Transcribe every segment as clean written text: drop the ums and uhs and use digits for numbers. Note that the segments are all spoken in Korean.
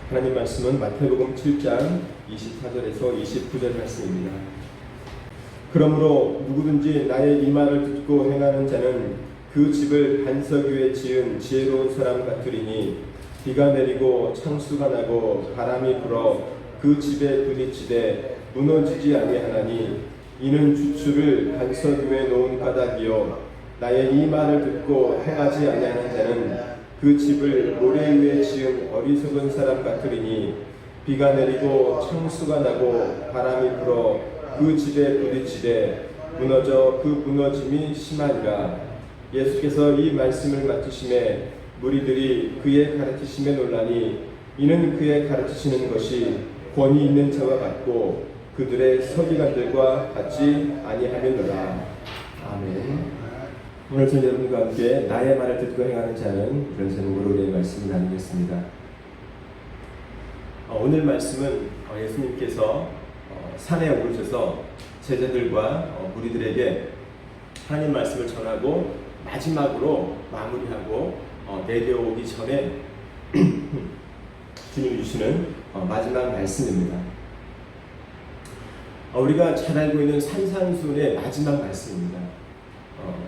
하나님 말씀은 마태복음 7장 24절에서 29절 말씀입니다. 그러므로 누구든지 나의 이 말을 듣고 행하는 자는 그 집을 반석 위에 지은 지혜로운 사람 같으리니 비가 내리고 창수가 나고 바람이 불어 그 집에 부딪히되 무너지지 아니하나니 이는 주추를 반석 위에 놓은 까닭이요 나의 이 말을 듣고 행하지 아니하는 자는 그 집을 모래 위에 지은 어리석은 사람 같으리니 비가 내리고 창수가 나고 바람이 불어 그 집에 부딪히되 무너져 그 무너짐이 심하니라. 예수께서 이 말씀을 맡으심에 무리들이 그의 가르치심에 놀라니 이는 그의 가르치시는 것이 권위 있는 자와 같고 그들의 서기관들과 같지 아니하며노라. 아멘. 오늘 저희 여러분과 함께 나의 말을 듣고 행하는 자는 이런 제목으로 우리의 말씀을 나누겠습니다. 오늘 말씀은 예수님께서 산에 오르셔서 제자들과 무리들에게 하나님 말씀을 전하고 마지막으로 마무리하고 내려오기 전에 주님이 주시는 마지막 말씀입니다. 우리가 잘 알고 있는 산상수훈의 마지막 말씀입니다.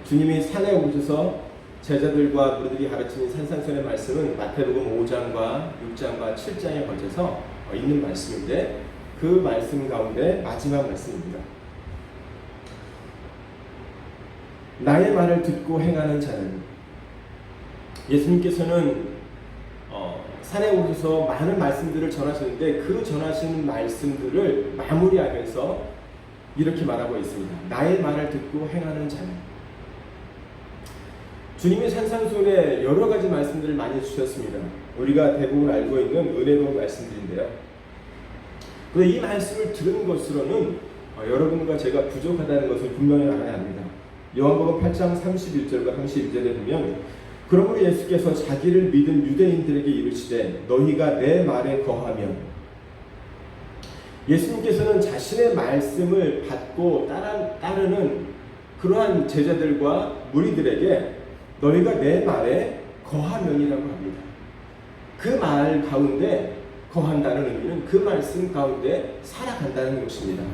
주님이 산에 오셔서 제자들과 무리들이 가르치는 산상수훈의 말씀은 마태복음 5장과 6장과 7장에 걸쳐서 있는 말씀인데 그 말씀 가운데 마지막 말씀입니다. 나의 말을 듣고 행하는 자는, 예수님께서는 산에 오셔서 많은 말씀들을 전하시는데 그 전하시는 말씀들을 마무리하면서 이렇게 말하고 있습니다. 나의 말을 듣고 행하는 자는. 주님의 산상수훈에 여러 가지 말씀들을 많이 주셨습니다. 우리가 대부분 알고 있는 은혜로운 말씀들인데요. 그런데 이 말씀을 들은 것으로는 여러분과 제가 부족하다는 것을 분명히 알아야 합니다. 요한복음 8장 31절과 32절에 보면 그러므로 예수께서 자기를 믿은 유대인들에게 이르시되 너희가 내 말에 거하면, 예수님께서는 자신의 말씀을 받고 따르는 그러한 제자들과 무리들에게 너희가 내 말에 거하면이라고 합니다. 그 말 가운데 거한다는 의미는 그 말씀 가운데 살아간다는 것입니다.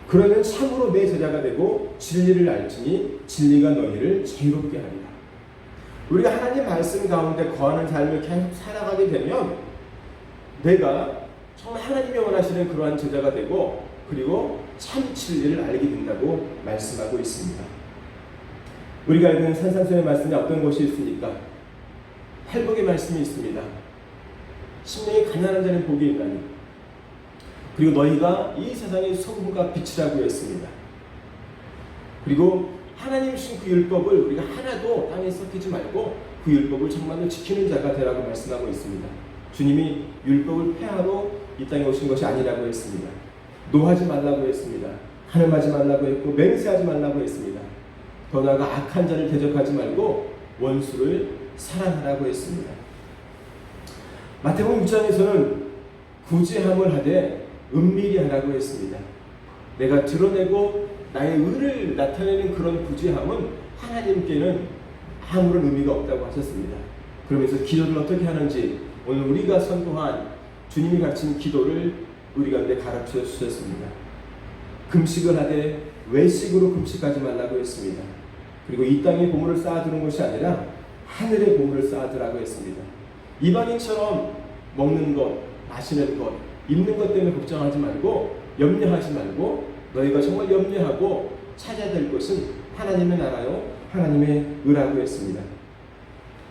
그러면 참으로 내 제자가 되고 진리를 알지니 진리가 너희를 자유롭게 하리라. 우리가 하나님 말씀 가운데 거하는 삶을 계속 살아가게 되면 내가 정말 하나님이 원하시는 그러한 제자가 되고 그리고 참 진리를 알게 된다고 말씀하고 있습니다. 우리가 알고 있는 산상수훈의 말씀에 어떤 것이 있습니까? 팔복의 말씀이 있습니다. 심령이 가난한 자는 복이 있나니, 그리고 너희가 이 세상의 소금과 빛이라고 했습니다. 그리고 하나님 주신 그 율법을 우리가 하나도 땅에 썩히지 말고 그 율법을 정말로 지키는 자가 되라고 말씀하고 있습니다. 주님이 율법을 폐하러 이 땅에 오신 것이 아니라고 했습니다. 노하지 말라고 했습니다. 간음하지 말라고 했고 맹세하지 말라고 했습니다. 더 나아가 악한 자를 대적하지 말고 원수를 사랑하라고 했습니다. 마태복음 6장에서는 구제함을 하되 은밀히 하라고 했습니다. 내가 드러내고 나의 의를 나타내는 그런 구제함은 하나님께는 아무런 의미가 없다고 하셨습니다. 그러면서 기도를 어떻게 하는지 오늘 우리가 선포한 주님이 가르친 기도를 우리 가운데 가르쳐 주셨습니다. 금식을 하되 외식으로 금식하지 말라고 했습니다. 그리고 이 땅에 보물을 쌓아두는 것이 아니라 하늘의 보물을 쌓아두라고 했습니다. 이방인처럼 먹는 것, 마시는 것, 입는 것 때문에 걱정하지 말고 염려하지 말고 너희가 정말 염려하고 찾아야 될 것은 하나님의 나라요 하나님의 의라고 했습니다.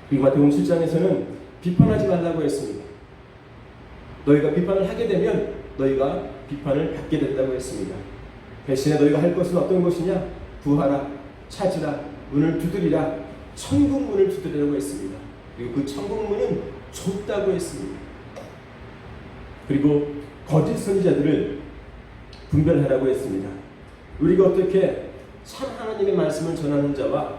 그리고 마태복음 7장에서는 비판하지 말라고 했습니다. 너희가 비판을 하게 되면 너희가 비판을 받게 된다고 했습니다. 대신에 너희가 할 것은 어떤 것이냐? 구하라, 찾으라, 문을 두드리라, 천국문을 두드리라고 했습니다. 그리고 그 천국문은 좁다고 했습니다. 그리고 거짓 선지자들을 분별하라고 했습니다. 우리가 어떻게 참 하나님의 말씀을 전하는 자와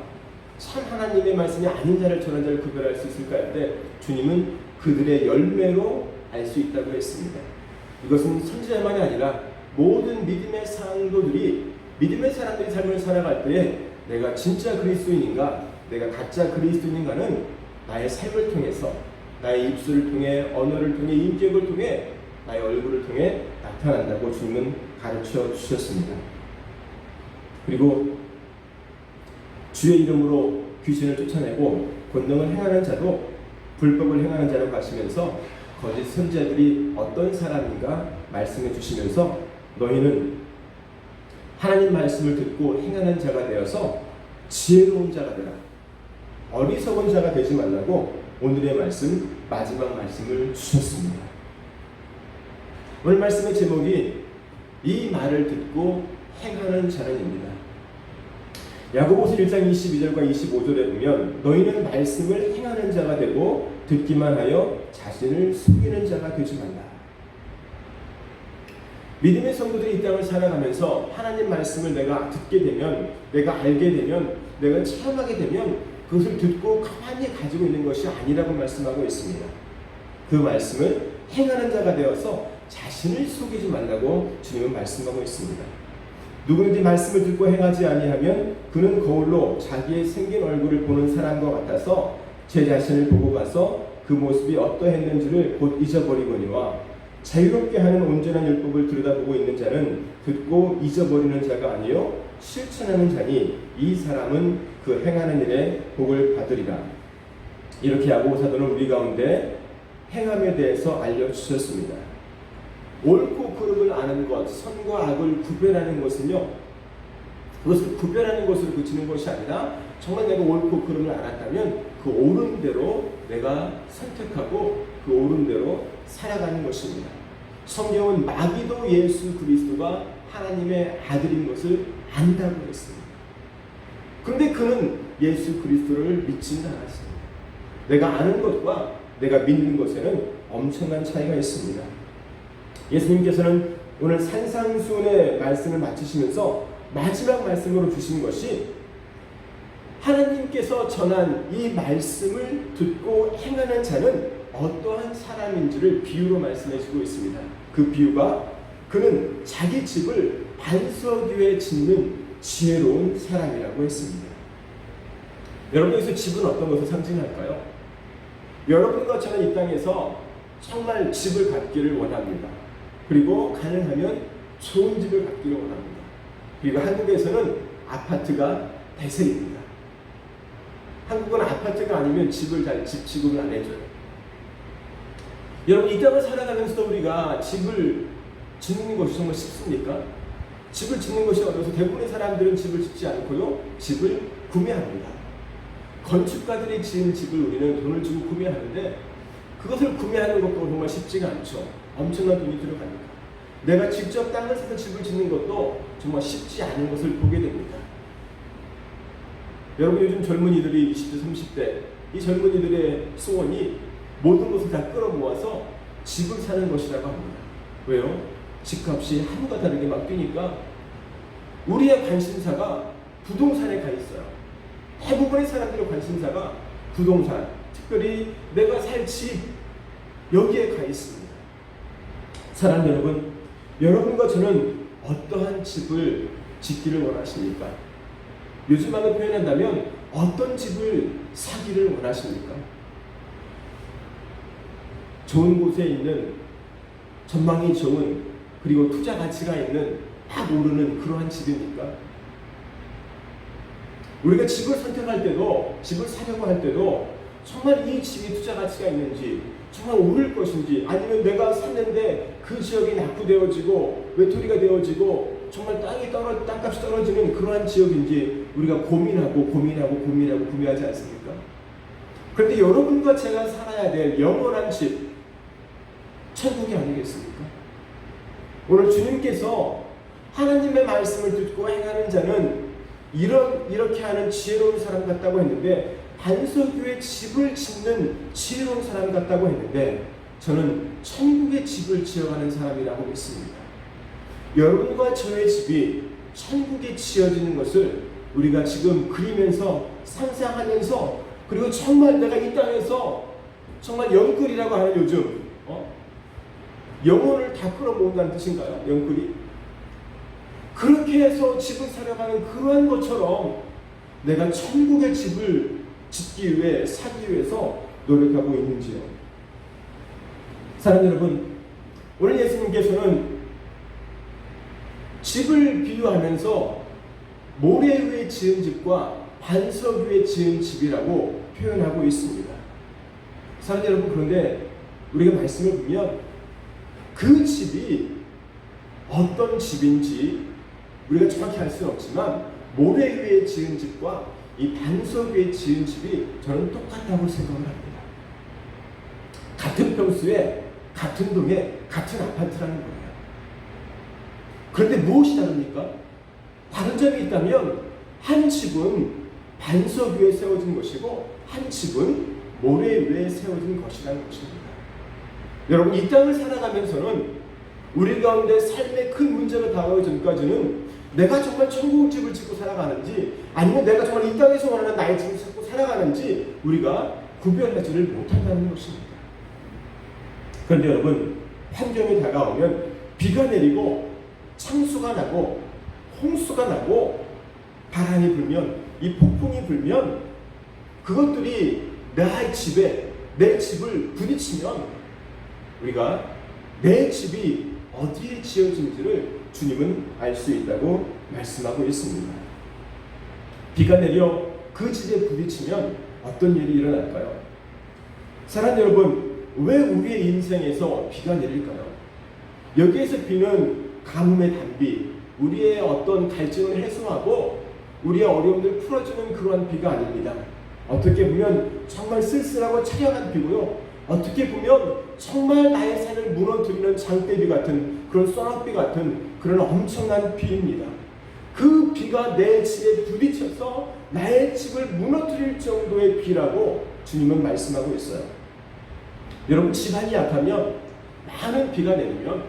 참 하나님의 말씀이 아닌 자를 전하는 자를 구별할 수 있을까 할 때 주님은 그들의 열매로 알 수 있다고 했습니다. 이것은 선지자만이 아니라 모든 믿음의 사람들이 삶을 살아갈 때에 내가 진짜 그리스도인인가 내가 가짜 그리스도인인가는 나의 삶을 통해서 나의 입술을 통해, 언어를 통해, 인격을 통해, 나의 얼굴을 통해 나타난다고 주님은 가르쳐 주셨습니다. 그리고 주의 이름으로 귀신을 쫓아내고 권능을 행하는 자도 불법을 행하는 자라고 하시면서 거짓 선지자들이 어떤 사람인가 말씀해 주시면서 너희는 하나님 말씀을 듣고 행하는 자가 되어서 지혜로운 자가 되라, 어리석은 자가 되지 말라고 오늘의 말씀, 마지막 말씀을 주셨습니다. 오늘 말씀의 제목이 이 말을 듣고 행하는 자는입니다. 야고보서 1장 22절과 25절에 보면 너희는 말씀을 행하는 자가 되고 듣기만 하여 자신을 속이는 자가 되지 말라. 믿음의 성도들이 이 땅을 살아가면서 하나님 말씀을 내가 듣게 되면, 내가 알게 되면, 내가 체험하게 되면 그것을 듣고 가만히 가지고 있는 것이 아니라고 말씀하고 있습니다. 그 말씀을 행하는 자가 되어서 자신을 속이지 말라고 주님은 말씀하고 있습니다. 누구든지 말씀을 듣고 행하지 아니하면 그는 거울로 자기의 생긴 얼굴을 보는 사람과 같아서 제 자신을 보고 가서 그 모습이 어떠했는지를 곧 잊어버리거니와 자유롭게 하는 온전한 율법을 들여다보고 있는 자는 듣고 잊어버리는 자가 아니요 실천하는 자니 이 사람은 그 행하는 일에 복을 받으리라. 이렇게 야고보 사도는 우리 가운데 행함에 대해서 알려주셨습니다. 옳고 그름을 아는 것, 선과 악을 구별하는 것은요, 그것을 구별하는 것으로 그치는 것이 아니라 정말 내가 옳고 그름을 알았다면 그 옳은 대로 내가 선택하고 그 옳은 대로 살아가는 것입니다. 성경은 마귀도 예수 그리스도가 하나님의 아들인 것을 안다고 했습니다. 그런데 그는 예수 그리스도를 믿지는 않았습니다. 내가 아는 것과 내가 믿는 것에는 엄청난 차이가 있습니다. 예수님께서는 오늘 산상수훈의 말씀을 마치시면서 마지막 말씀으로 주신 것이 하나님께서 전한 이 말씀을 듣고 행하는 자는 어떠한 사람인지를 비유로 말씀해 주고 있습니다. 그 비유가 그는 자기 집을 반석 위에 짓는 지혜로운 사람이라고 했습니다. 여러분, 여기서 집은 어떤 것을 상징할까요? 여러분과 저는 이 땅에서 정말 집을 갖기를 원합니다. 그리고 가능하면 좋은 집을 갖기를 원합니다. 그리고 한국에서는 아파트가 대세입니다. 한국은 아파트가 아니면 집 취급을 안 해줘요. 여러분, 이 땅을 살아가면서도 우리가 집을 짓는 것이 정말 쉽습니까? 집을 짓는 것이 어려워서 대부분의 사람들은 집을 짓지 않고요, 집을 구매합니다. 건축가들이 지은 집을 우리는 돈을 주고 구매하는데 그것을 구매하는 것도 정말 쉽지가 않죠. 엄청난 돈이 들어갑니다. 내가 직접 땅을 사서 집을 짓는 것도 정말 쉽지 않은 것을 보게 됩니다. 여러분, 요즘 젊은이들이 20대, 30대 이 젊은이들의 소원이 모든 것을 다 끌어모아서 집을 사는 것이라고 합니다. 왜요? 집값이 하루가 다르게 막 뛰니까 우리의 관심사가 부동산에 가 있어요. 대부분의 사람들의 관심사가 부동산, 특별히 내가 살 집, 여기에 가 있습니다. 사랑하는 여러분, 여러분과 저는 어떠한 집을 짓기를 원하십니까? 요즘 말로 표현한다면 어떤 집을 사기를 원하십니까? 좋은 곳에 있는, 전망이 좋은, 그리고 투자 가치가 있는, 딱 오르는 그러한 집입니까? 우리가 집을 선택할 때도, 집을 사려고 할 때도 정말 이 집이 투자 가치가 있는지, 정말 오를 것인지, 아니면 내가 샀는데 그 지역이 낙후되어지고 외톨이가 되어지고 정말 땅값이 떨어지는 그러한 지역인지 우리가 고민하고 구매하지 않습니까? 그런데 여러분과 제가 살아야 될 영원한 집, 천국이 아니겠습니까? 오늘 주님께서 하나님의 말씀을 듣고 행하는 자는 이렇게 하는 지혜로운 사람 같다고 했는데, 반석 위에 집을 짓는 지혜로운 사람 같다고 했는데, 저는 천국의 집을 지어가는 사람이라고 믿습니다. 여러분과 저의 집이 천국에 지어지는 것을 우리가 지금 그리면서 상상하면서, 그리고 정말 내가 이 땅에서 정말 영끌이라고 하는 요즘 영혼을 다 끌어모은다는 뜻인가요? 영끌이? 그렇게 해서 집을 사려가는 그러한 것처럼 내가 천국의 집을 짓기 위해, 사기 위해서 노력하고 있는지요? 사랑하는 여러분, 오늘 예수님께서는 집을 비유하면서 모래 위에 지은 집과 반석 위에 지은 집이라고 표현하고 있습니다. 사랑하는 여러분, 그런데 우리가 말씀을 보면 그 집이 어떤 집인지 우리가 정확히 알 수는 없지만 모래 위에 지은 집과 이 반석 위에 지은 집이 저는 똑같다고 생각을 합니다. 같은 평수에 같은 동에 같은 아파트라는 거예요. 그런데 무엇이 다릅니까? 다른 점이 있다면 한 집은 반석 위에 세워진 것이고 한 집은 모래 위에 세워진 것이라는 것입니다. 여러분, 이 땅을 살아가면서는 우리 가운데 삶의 큰 문제가 다가오기 전까지는 내가 정말 천국집을 짓고 살아가는지 아니면 내가 정말 이 땅에서 원하는 나의 집을 짓고 살아가는지 우리가 구별하지를 못한다는 것입니다. 그런데 여러분, 환경이 다가오면 비가 내리고 창수가 나고 홍수가 나고 바람이 불면 이 폭풍이 불면 그것들이 내 집을 부딪히면 우리가 내 집이 어디에 지어진지를 주님은 알 수 있다고 말씀하고 있습니다. 비가 내려 그 집에 부딪히면 어떤 일이 일어날까요? 사랑하는 여러분, 왜 우리의 인생에서 비가 내릴까요? 여기에서 비는 가뭄의 단비, 우리의 어떤 갈증을 해소하고 우리의 어려움을 풀어주는 그러한 비가 아닙니다. 어떻게 보면 정말 쓸쓸하고 처량한 비고요. 어떻게 보면 정말 나의 삶을 무너뜨리는 장대비 같은 그런 쏘나비 같은 그런 엄청난 비입니다. 그 비가 내 집에 부딪혀서 나의 집을 무너뜨릴 정도의 비라고 주님은 말씀하고 있어요. 여러분, 집안이 약하면 많은 비가 내리면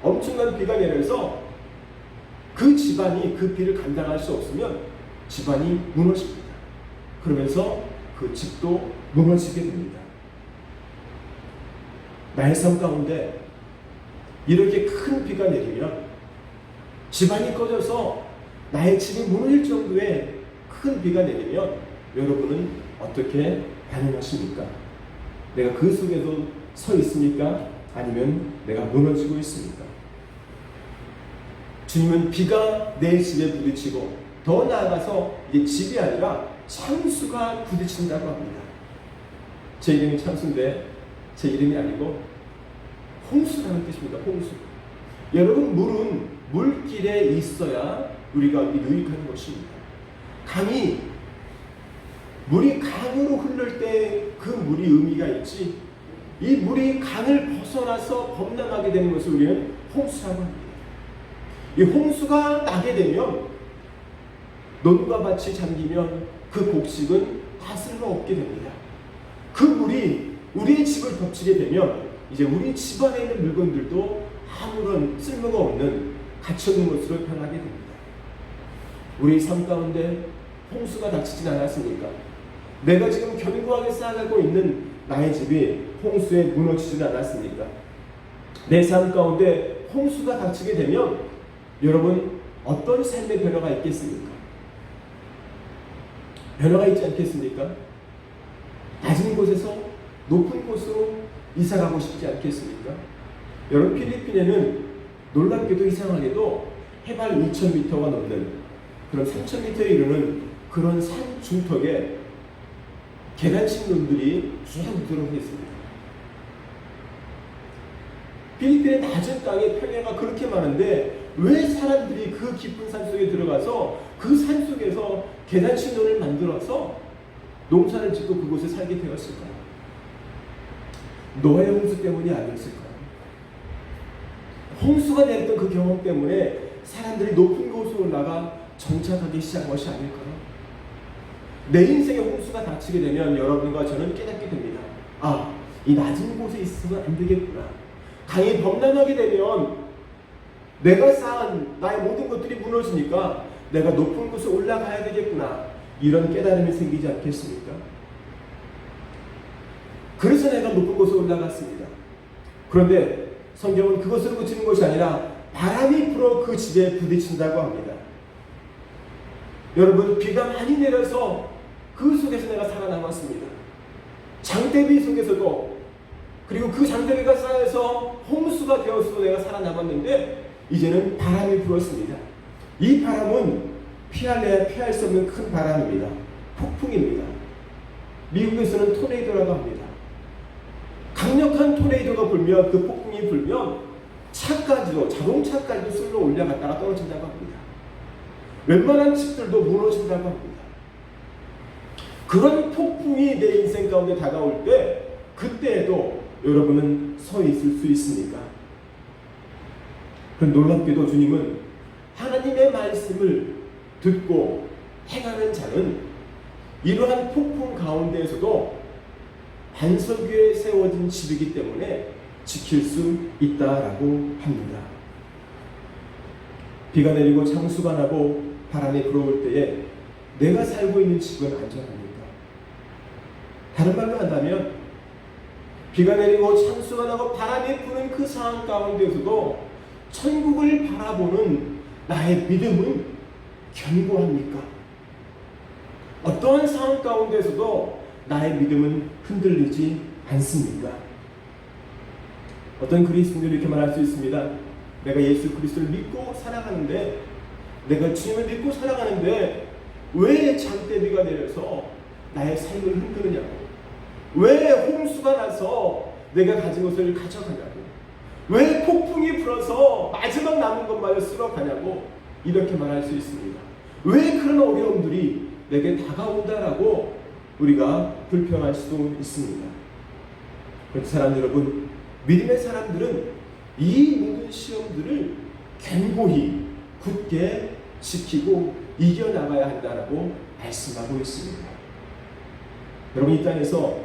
엄청난 비가 내려서 그 집안이 그 비를 감당할 수 없으면 집안이 무너집니다. 그러면서 그 집도 무너지게 됩니다. 나의 삶 가운데 이렇게 큰 비가 내리면 집안이 꺼져서 나의 집이 무너질 정도의 큰 비가 내리면 여러분은 어떻게 반응하십니까? 내가 그 속에도 서 있습니까? 아니면 내가 무너지고 있습니까? 주님은 비가 내 집에 부딪히고 더 나아가서 이게 집이 아니라 창수가 부딪힌다고 합니다. 제 이름이 창수인데 제 이름이 아니고 홍수라는 뜻입니다. 홍수. 여러분, 물은 물길에 있어야 우리가 유익하는 것입니다. 물이 강으로 흐를 때 그 물이 의미가 있지, 이 물이 강을 벗어나서 범람하게 되는 것을 우리는 홍수라고 합니다. 이 홍수가 나게 되면 논과 밭이 잠기면 그 곡식은 다 쓸모없게 됩니다. 그 물이 우리의 집을 덮치게 되면 이제 우리 집안에 있는 물건들도 아무런 쓸모가 없는 갇혀있는 것으로 변하게 됩니다. 우리 삶 가운데 홍수가 닥치진 않았습니까? 내가 지금 견고하게 쌓아가고 있는 나의 집이 홍수에 무너지진 않았습니까? 내 삶 가운데 홍수가 닥치게 되면 여러분, 어떤 삶의 변화가 있겠습니까? 변화가 있지 않겠습니까? 낮은 곳에서 높은 곳으로 이사가고 싶지 않겠습니까? 여러분, 필리핀에는 놀랍게도 이상하게도 해발 2,000m가 넘는 그런 3,000m에 이르는 그런 산 중턱에 계단식 논들이 쭉 들어가 있습니다. 필리핀의 낮은 땅에 평야가 그렇게 많은데 왜 사람들이 그 깊은 산 속에 들어가서 그 산 속에서 계단식 논을 만들어서 농사를 짓고 그곳에 살게 되었을까요? 노아의 홍수 때문이 아니었을까요? 홍수가 내렸던 그 경험 때문에 사람들이 높은 곳으로 올라가 정착하기 시작한 것이 아닐까요? 내 인생에 홍수가 닥치게 되면 여러분과 저는 깨닫게 됩니다. 아, 이 낮은 곳에 있으면 안 되겠구나. 강이 범람하게 되면 내가 쌓은 나의 모든 것들이 무너지니까 내가 높은 곳에 올라가야 되겠구나. 이런 깨달음이 생기지 않겠습니까? 그래서 내가 높은 곳에 올라갔습니다. 그런데 성경은 그것으로 그치는 것이 아니라 바람이 불어 그 집에 부딪힌다고 합니다. 여러분, 비가 많이 내려서 그 속에서 내가 살아남았습니다. 장대비 속에서도 그리고 그 장대비가 쌓여서 홍수가 되어서도 내가 살아남았는데 이제는 바람이 불었습니다. 이 바람은 피할래야 피할 수 없는 큰 바람입니다. 폭풍입니다. 미국에서는 토네이도라고 합니다. 강력한 토네이도가 불면, 그 폭풍이 불면 차까지도, 자동차까지도 쓸러 올라갔다가 떨어진다고 합니다. 웬만한 집들도 무너진다고 합니다. 그런 폭풍이 내 인생 가운데 다가올 때 그때에도 여러분은 서 있을 수 있습니까? 그럼 놀랍게도 주님은 하나님의 말씀을 듣고 행하는 자는 이러한 폭풍 가운데에서도 반석 위에 세워진 집이기 때문에 지킬 수 있다라고 합니다. 비가 내리고 창수가 나고 바람이 불어올 때에 내가 살고 있는 집은 안전합니까? 다른 말로 한다면 비가 내리고 창수가 나고 바람이 부는 그 상황 가운데서도 천국을 바라보는 나의 믿음은 견고합니까? 어떠한 상황 가운데서도 나의 믿음은 흔들리지 않습니까? 어떤 그리스도인들이 이렇게 말할 수 있습니다. 내가 예수 그리스도를 믿고 살아가는데, 내가 주님을 믿고 살아가는데 왜 장대비가 내려서 나의 삶을 흔드느냐고, 왜 홍수가 나서 내가 가진 것을 가져가냐고, 왜 폭풍이 불어서 마지막 남은 것마저 쓸어가냐고 이렇게 말할 수 있습니다. 왜 그런 어려움들이 내게 다가온다라고 우리가 불평할 수도 있습니다. 그런데 사람 여러분, 믿음의 사람들은 이 모든 시험들을 견고히 굳게 지키고 이겨나가야 한다라고 말씀하고 있습니다. 여러분, 이 땅에서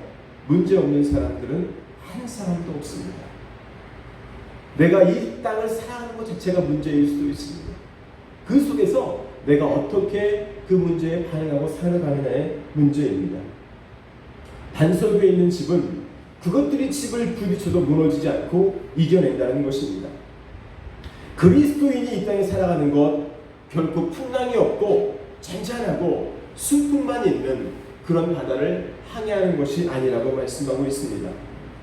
문제 없는 사람들은 한 사람도 없습니다. 내가 이 땅을 살아가는 것 자체가 문제일 수도 있습니다. 그 속에서 내가 어떻게 그 문제에 반응하고 살아가느냐의 문제입니다. 반석 위에 있는 집은 그것들이 집을 부딪혀도 무너지지 않고 이겨낸다는 것입니다. 그리스도인이 이 땅에 살아가는 것, 결코 풍랑이 없고 잔잔하고 순풍만 있는 그런 바다를 항해하는 것이 아니라고 말씀하고 있습니다.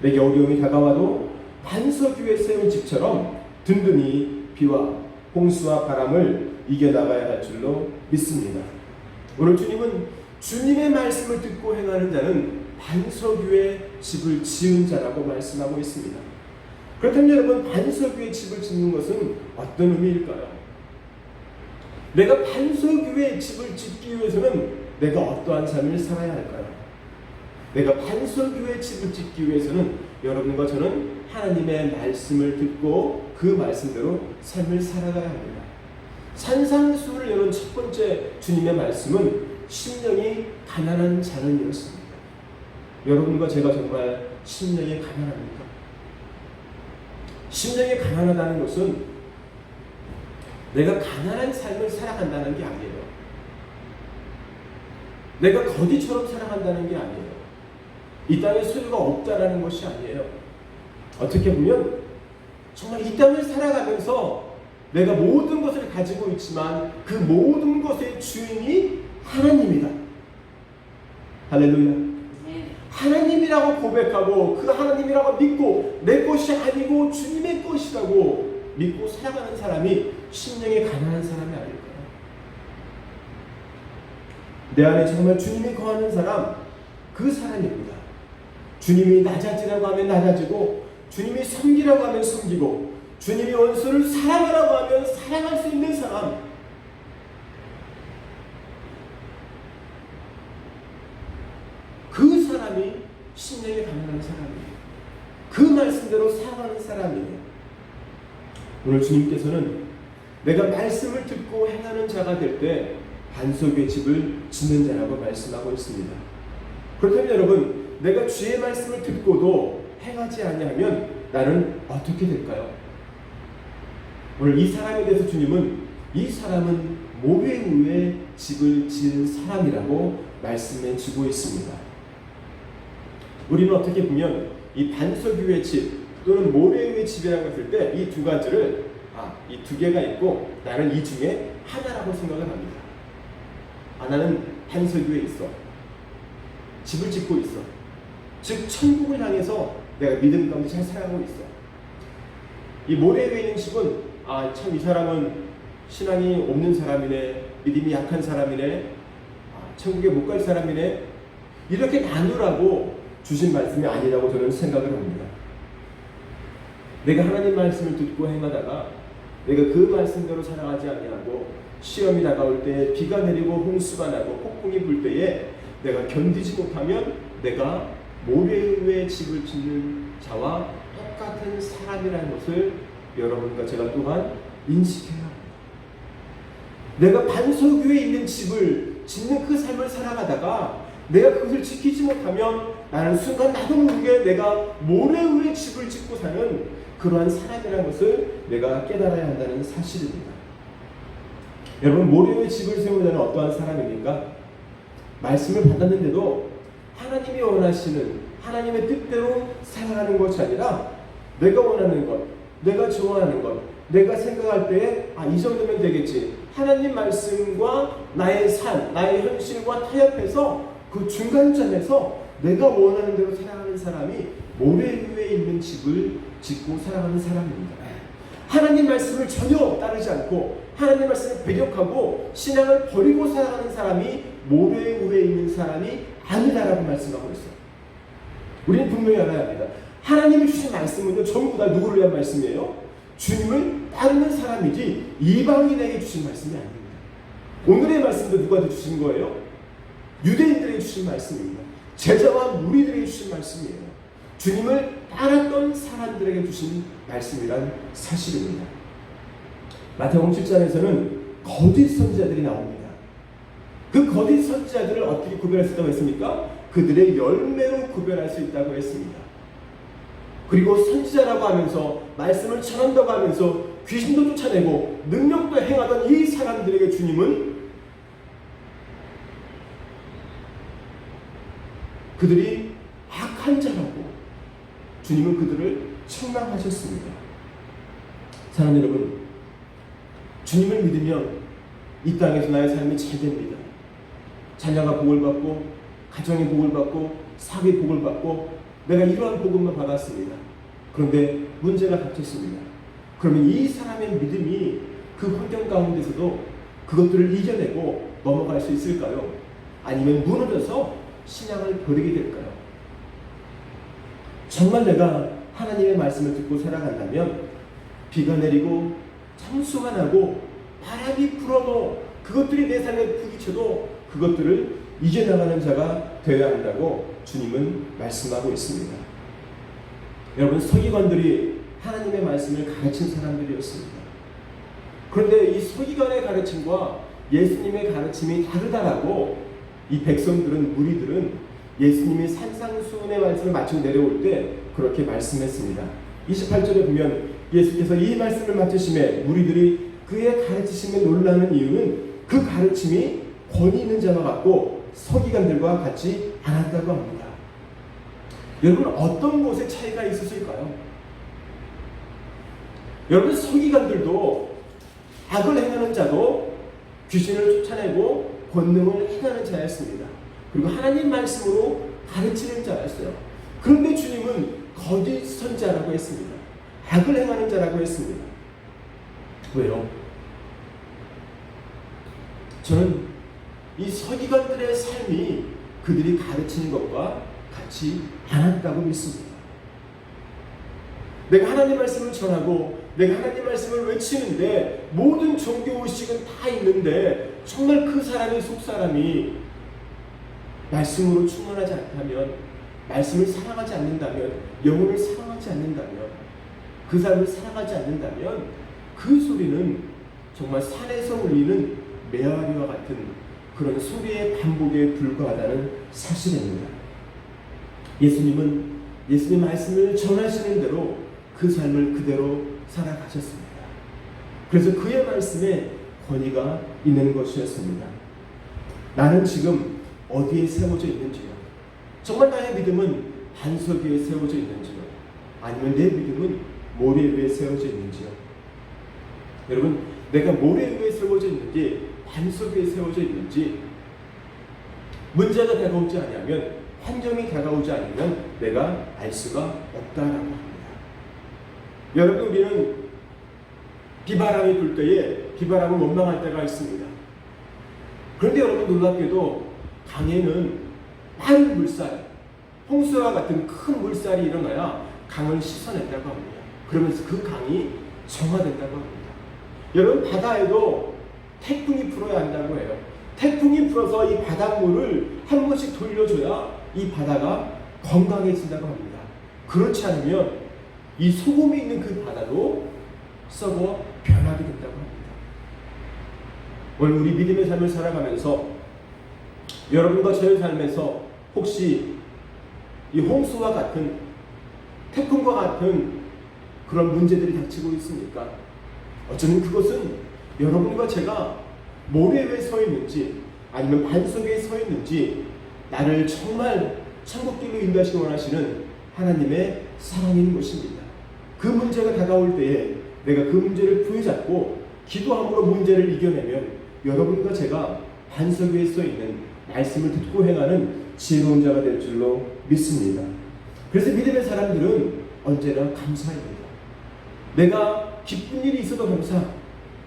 내게 어려움이 다가와도 반석 위에 세운 집처럼 든든히 비와 홍수와 바람을 이겨나가야 할 줄로 믿습니다. 오늘 주님은 주님의 말씀을 듣고 행하는 자는 반석 위에 집을 지은 자라고 말씀하고 있습니다. 그렇다면 여러분, 반석 위에 집을 짓는 것은 어떤 의미일까요? 내가 반석 위에 집을 짓기 위해서는 내가 어떠한 삶을 살아야 할까요? 내가 반석 위에 집을 짓기 위해서는 여러분과 저는 하나님의 말씀을 듣고 그 말씀대로 삶을 살아가야 합니다. 산상수를 여는 첫 번째 주님의 말씀은 심령이 가난한 자는이었습니다. 여러분과 제가 정말 심령이 가난합니까? 심령이 가난하다는 것은 내가 가난한 삶을 살아간다는 게 아니에요. 내가 거지처럼 살아간다는 게 아니에요. 이 땅에 소유가 없다라는 것이 아니에요. 어떻게 보면 정말 이 땅을 살아가면서 내가 모든 것을 가지고 있지만 그 모든 것의 주인이 하나님이다. 할렐루야. 하나님이라고 고백하고 그 하나님이라고 믿고 내 것이 아니고 주님의 것이라고 믿고 살아가는 사람이 심령이 가난한 사람이 아닐까요? 내 안에 정말 주님이 거하는 사람, 그 사람입니다. 주님이 낮아지라고 하면 낮아지고, 주님이 섬기라고 하면 섬기고, 주님이 원수를 사랑하라고 하면 사랑할 수 있는 사람, 그 사람이 심령이 가난한 사람이에요. 그 말씀대로 살아가는 사람이에요. 오늘 주님께서는 내가 말씀을 듣고 행하는 자가 될 때 반석의 집을 짓는 자라고 말씀하고 있습니다. 그렇다면 여러분, 내가 주의 말씀을 듣고도 행하지 아니하면 나는 어떻게 될까요? 오늘 이 사람에 대해서 주님은 이 사람은 모래 위에 집을 지은 사람이라고 말씀해 주고 있습니다. 우리는 어떻게 보면 이 반석 위의 집 또는 모래 위의 집이라고 했을 때 이 두 가지를 이 두 개가 있고 나는 이 중에 하나라고 생각을 합니다. 나는 반석 위에 있어. 집을 짓고 있어. 즉 천국을 향해서 내가 믿음 가운데 잘 살아가고 있어. 이 모래 위에 있는 집은 참 이 사람은 신앙이 없는 사람이네, 믿음이 약한 사람이네, 천국에 못 갈 사람이네, 이렇게 나누라고 주신 말씀이 아니라고 저는 생각을 합니다. 내가 하나님 말씀을 듣고 행하다가 내가 그 말씀대로 살아가지 아니하고 시험이 다가올 때, 비가 내리고 홍수가 나고 폭풍이 불 때에 내가 견디지 못하면 내가 모래 위에 집을 짓는 자와 똑같은 사람이라는 것을 여러분과 제가 또한 인식해야 합니다. 내가 반석 위에 있는 집을 짓는 그 삶을 살아가다가 내가 그것을 지키지 못하면 나는 순간 나도 모르게 내가 모래 위에 집을 짓고 사는 그러한 사람이라는 것을 내가 깨달아야 한다는 사실입니다. 여러분, 모래 위에 집을 세우는 자는 어떠한 사람입니까? 말씀을 받았는데도 하나님이 원하시는 하나님의 뜻대로 살아가는 것이 아니라 내가 원하는 것, 내가 좋아하는 것, 내가 생각할 때에 이 정도면 되겠지. 하나님 말씀과 나의 삶, 나의 현실과 타협해서 그 중간점에서 내가 원하는 대로 살아가는 사람이 모래 위에 있는 집을 짓고 살아가는 사람입니다. 하나님 말씀을 전혀 따르지 않고 하나님 말씀을 배격하고 신앙을 버리고 살아가는 사람이 모래 위에 있는 사람이 아니다라고 말씀하고 있어요. 우리는 분명히 알아야 합니다. 하나님이 주신 말씀은요, 전부 다 누구를 위한 말씀이에요? 주님을 따르는 사람이지 이방인에게 주신 말씀이 아닙니다. 오늘의 말씀도 누구한테 주신 거예요? 유대인들에게 주신 말씀입니다. 제자와 무리들에게 주신 말씀이에요. 주님을 따랐던 사람들에게 주신 말씀이란 사실입니다. 마태복음 7장에서는 거짓 선지자들이 나옵니다. 그 거짓 선지자들을 어떻게 구별할 수 있다고 했습니까? 그들의 열매로 구별할 수 있다고 했습니다. 그리고 선지자라고 하면서 말씀을 전한다고 하면서 귀신도 쫓아내고 능력도 행하던 이 사람들에게 주님은 그들이 악한 자라고 주님은 그들을 책망하셨습니다. 사랑하는 여러분, 주님을 믿으면 이 땅에서 나의 삶이 잘 됩니다. 자녀가 복을 받고 가정이 복을 받고 사업이 복을 받고 내가 이러한 복음만 받았습니다. 그런데 문제가 닥쳤습니다. 그러면 이 사람의 믿음이 그 환경 가운데서도 그것들을 이겨내고 넘어갈 수 있을까요? 아니면 무너져서 신앙을 버리게 될까요? 정말 내가 하나님의 말씀을 듣고 살아간다면 비가 내리고 창수가 나고 바람이 불어도 그것들이 내 삶에 부딪혀도 그것들을 이겨나가는 자가 되어야 한다고 주님은 말씀하고 있습니다. 여러분, 서기관들이 하나님의 말씀을 가르친 사람들이었습니다. 그런데 이 서기관의 가르침과 예수님의 가르침이 다르다라고 이 백성들은, 무리들은 예수님이 산상수훈의 말씀을 마치고 내려올 때 그렇게 말씀했습니다. 28절에 보면 예수께서 이 말씀을 마치심에 무리들이 그의 가르치심에 놀라는 이유는 그 가르침이 권위 있는 자와 같고 서기관들과 같지 않았다고 합니다. 여러분, 어떤 곳에 차이가 있었을까요? 여러분, 서기관들도 악을 행하는 자도 귀신을 쫓아내고 권능을 행하는 자였습니다. 그리고 하나님 말씀으로 가르치는 자였어요. 그런데 주님은 거짓 선지자라고 했습니다. 악을 행하는 자라고 했습니다. 왜요? 저는 이 서기관들의 삶이 그들이 가르치는 것과 같이 않았다고 믿습니다. 내가 하나님 말씀을 전하고 내가 하나님 말씀을 외치는데 모든 종교의식은 다 있는데 정말 그 사람의 속사람이 말씀으로 충만하지 않다면, 말씀을 사랑하지 않는다면, 영혼을 사랑하지 않는다면, 그 사람을 사랑하지 않는다면 그 소리는 정말 산에서 울리는 메아리와 같은 그런 소리의 반복에 불과하다는 사실입니다. 예수님은 예수님 말씀을 전하시는 대로 그 삶을 그대로 살아가셨습니다. 그래서 그의 말씀에 권위가 있는 것이었습니다. 나는 지금 어디에 세워져 있는지요? 정말 나의 믿음은 반석 위에 세워져 있는지요? 아니면 내 믿음은 모래 위에 세워져 있는지요? 여러분, 내가 모래 위에 세워져 있는지 반석 위에 세워져 있는지, 문제가 다가오지 않으면, 환경이 다가오지 않으면 내가 알 수가 없다라고 합니다. 여러분, 우리는 비바람이 불 때에 비바람을 원망할 때가 있습니다. 그런데 여러분, 놀랍게도 강에는 많은 물살, 홍수와 같은 큰 물살이 일어나야 강을 씻어낸다고 합니다. 그러면서 그 강이 정화된다고 합니다. 여러분, 바다에도 태풍이 불어야 한다고 해요. 태풍이 불어서 이 바닷물을 한 번씩 돌려줘야 이 바다가 건강해진다고 합니다. 그렇지 않으면 이 소금이 있는 그 바다도 썩어 변하게 된다고 합니다. 오늘 우리 믿음의 삶을 살아가면서 여러분과 저의 삶에서 혹시 이 홍수와 같은, 태풍과 같은 그런 문제들이 닥치고 있습니까? 어쩌면 그것은 여러분과 제가 모래 위에 서 있는지 아니면 반석 위에 서 있는지 나를 정말 천국길로 인도하시기 원하시는 하나님의 사랑인 것입니다. 그 문제가 다가올 때에 내가 그 문제를 부여잡고 기도함으로 문제를 이겨내면 여러분과 제가 반석 위에 서 있는 말씀을 듣고 행하는 지혜로운 자가 될 줄로 믿습니다. 그래서 믿음의 사람들은 언제나 감사합니다. 내가 기쁜 일이 있어도 감사,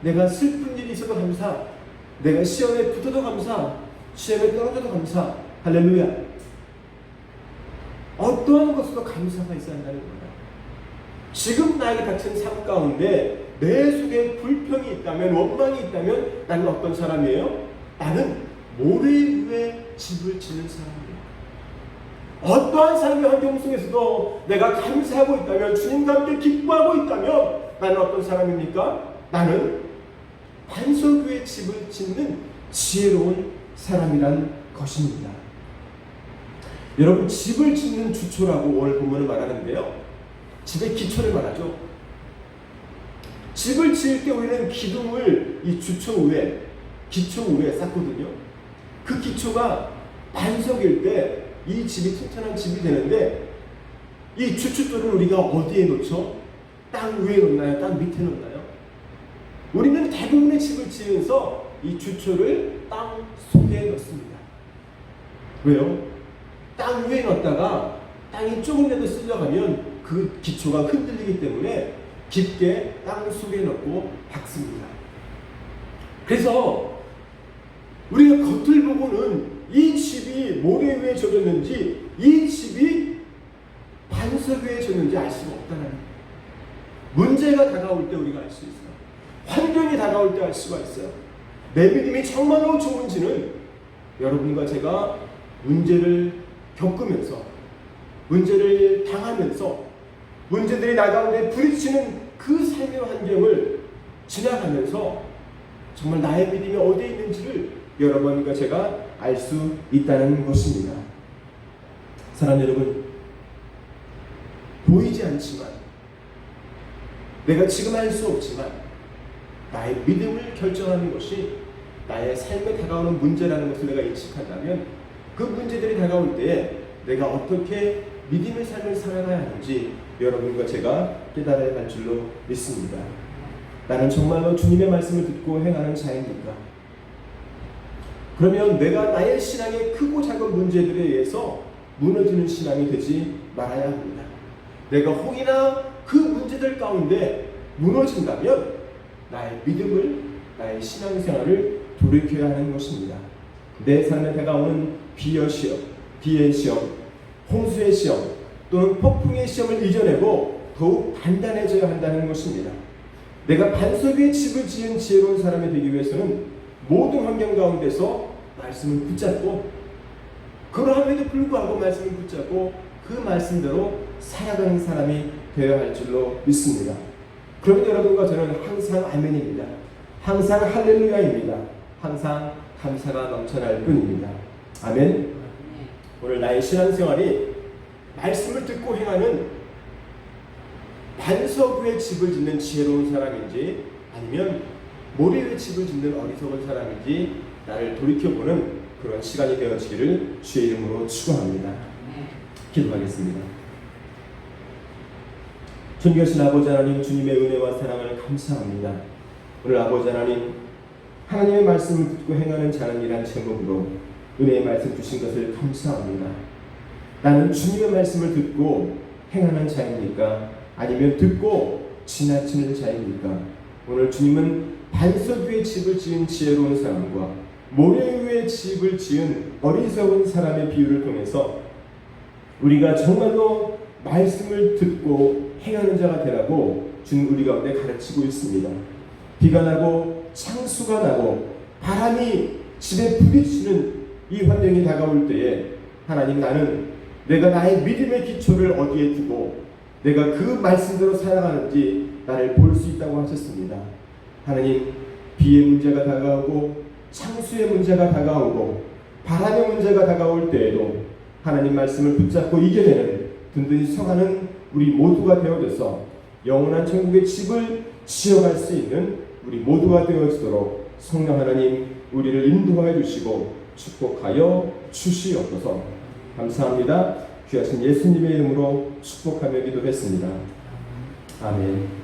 내가 슬픈 일이 있어도 감사, 내가 시험에 붙어도 감사, 시험에 떨어져도 감사. 할렐루야. 어떠한 것으로 감사가 있어야 한다는 거예요. 지금 나에게 닥친 삶 가운데 내 속에 불평이 있다면, 원망이 있다면 나는 어떤 사람이에요? 나는 모래 위에 집을 짓는 사람이에요. 어떠한 삶의 환경 속에서도 내가 감사하고 있다면, 주님과 함께 기뻐하고 있다면 나는 어떤 사람입니까? 나는 반석 위에 집을 짓는 지혜로운 사람이란 것입니다. 여러분, 집을 짓는 주초라고 오늘 본문을 말하는데요, 집의 기초를 말하죠. 집을 지을 때 우리는 기둥을 이 주초 위에, 기초 위에 쌓거든요. 그 기초가 반석일 때 이 집이 튼튼한 집이 되는데, 이 주춧돌을 우리가 어디에 놓죠? 땅 위에 놓나요? 땅 밑에 놓나요? 우리는 대부분의 집을 지으면서 이 주초를 땅 속에 넣습니다. 왜요? 땅 위에 넣었다가 땅이 조금이라도 쓸려가면 그 기초가 흔들리기 때문에 깊게 땅 속에 넣고 박습니다. 그래서 우리가 겉을 보고는 이 집이 모래 위에 젖었는지, 이 집이 반석 위에 젖었는지 알 수가 없다는 거예요. 문제가 다가올 때 우리가 알 수 있어요. 환경이 다가올 때 알 수가 있어요. 내 믿음이 정말로 좋은지는 여러분과 제가 문제를 겪으면서, 문제를 당하면서, 문제들이 나 가운데 부딪히는 그 삶의 환경을 지나가면서 정말 나의 믿음이 어디에 있는지를 여러분과 제가 알 수 있다는 것입니다. 사랑하는 여러분, 보이지 않지만, 내가 지금 알 수 없지만 나의 믿음을 결정하는 것이 나의 삶에 다가오는 문제라는 것을 내가 인식한다면, 그 문제들이 다가올 때에 내가 어떻게 믿음의 삶을 살아가야 하는지 여러분과 제가 깨달아야 할 줄로 믿습니다. 나는 정말로 주님의 말씀을 듣고 행하는 자입니까? 그러면 내가 나의 신앙의 크고 작은 문제들에 의해서 무너지는 신앙이 되지 말아야 합니다. 내가 혹이나 그 문제들 가운데 무너진다면 나의 믿음을, 나의 신앙생활을 돌이켜야 하는 것입니다. 내 삶에 다가오는 비의 시험, 홍수의 시험 또는 폭풍의 시험을 이겨내고 더욱 단단해져야 한다는 것입니다. 내가 반석 위에 집을 지은 지혜로운 사람이 되기 위해서는 모든 환경 가운데서 말씀을 붙잡고, 그러함에도 불구하고 말씀을 붙잡고 그 말씀대로 살아가는 사람이 되어야 할 줄로 믿습니다. 그러면 여러분과 저는 항상 아멘입니다. 항상 할렐루야입니다. 항상 감사가 넘쳐날 뿐입니다. 아멘. 오늘 나의 신앙생활이 말씀을 듣고 행하는 반석 위에 집을 짓는 지혜로운 사람인지, 아니면 모래 위에 집을 짓는 어리석은 사람인지 나를 돌이켜보는 그런 시간이 되어지기를 주의 이름으로 축원합니다. 기도하겠습니다. 존귀하신 아버지 하나님, 주님의 은혜와 사랑을 감사합니다. 오늘 아버지 하나님, 하나님의 말씀을 듣고 행하는 자는 이란 제목으로 은혜의 말씀 주신 것을 감사합니다. 나는 주님의 말씀을 듣고 행하는 자입니까? 아니면 듣고 지나치는 자입니까? 오늘 주님은 반석 위에 집을 지은 지혜로운 사람과 모래 위에 집을 지은 어리석은 사람의 비유를 통해서 우리가 정말로 말씀을 듣고 행하는 자가 되라고 주님 우리 가운데 가르치고 있습니다. 비가 나고 창수가 나고 바람이 집에 부딪히는 이 환경이 다가올 때에 하나님, 나는 내가 나의 믿음의 기초를 어디에 두고 내가 그 말씀대로 살아가는지 나를 볼 수 있다고 하셨습니다. 하나님, 비의 문제가 다가오고 창수의 문제가 다가오고 바람의 문제가 다가올 때에도 하나님 말씀을 붙잡고 이겨내는 든든히 서가는 우리 모두가 되어져서 영원한 천국의 집을 지어갈 수 있는 우리 모두가 되어지도록 성령 하나님 우리를 인도하여 주시고 축복하여 주시옵소서. 감사합니다. 귀하신 예수님의 이름으로 축복하며 기도했습니다. 아멘.